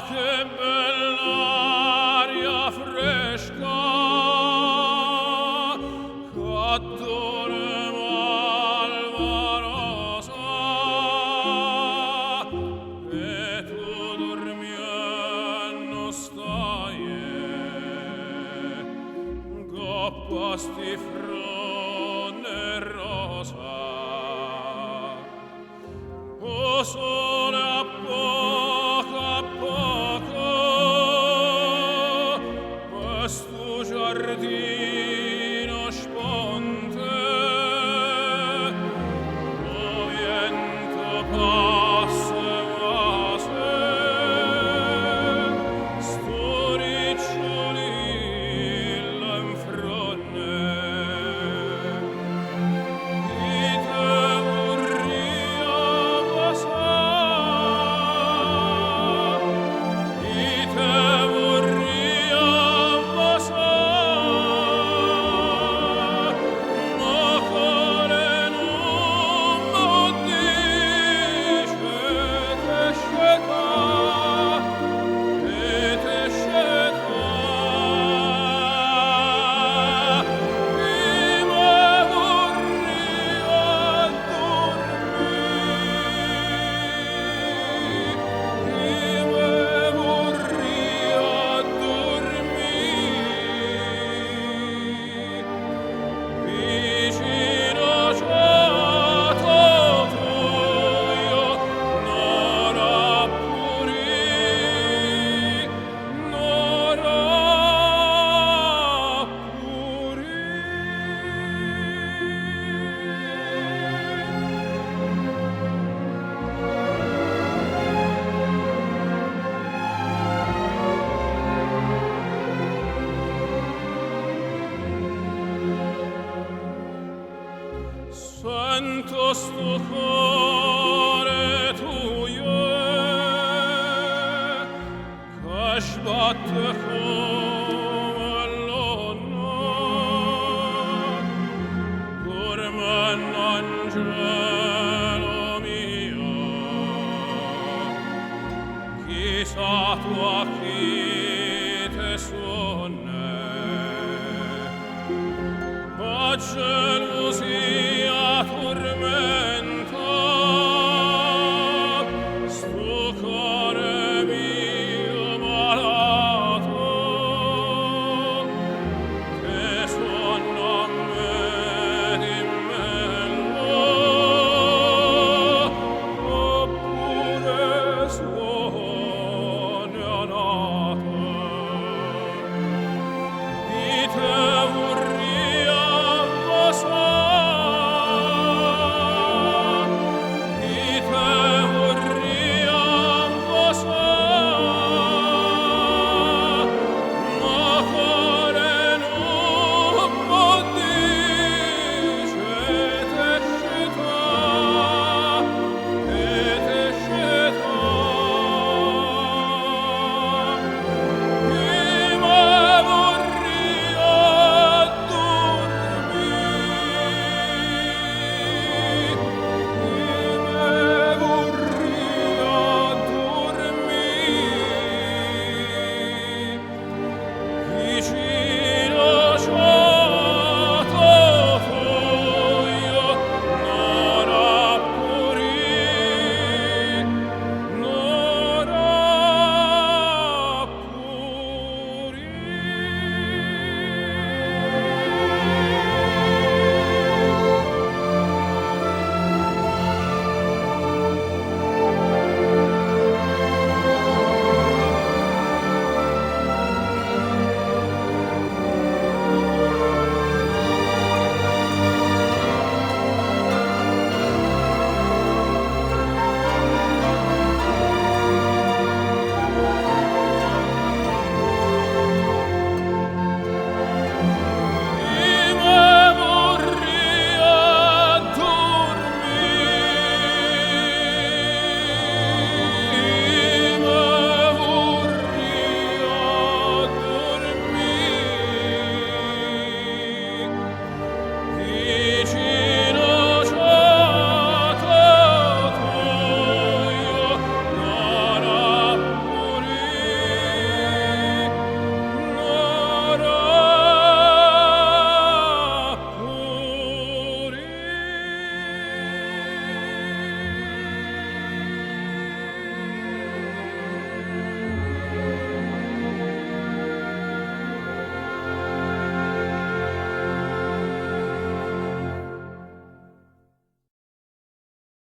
che bell'aria fresca che malvarosa e tu dormiendo stai goppasti fronde rosa o sole a poco questo giardino sponte lo vento passa quasi sto ricciolillo in fronte di te vorria passare di te vorria passare ma cuore non mo dice te sceta e te sceta di me vorria dormire vicino ciato tuo nora sento sto cuore tuo che sbatte come l'onna dorme un angelo mio chissà tu a chi te suona cielo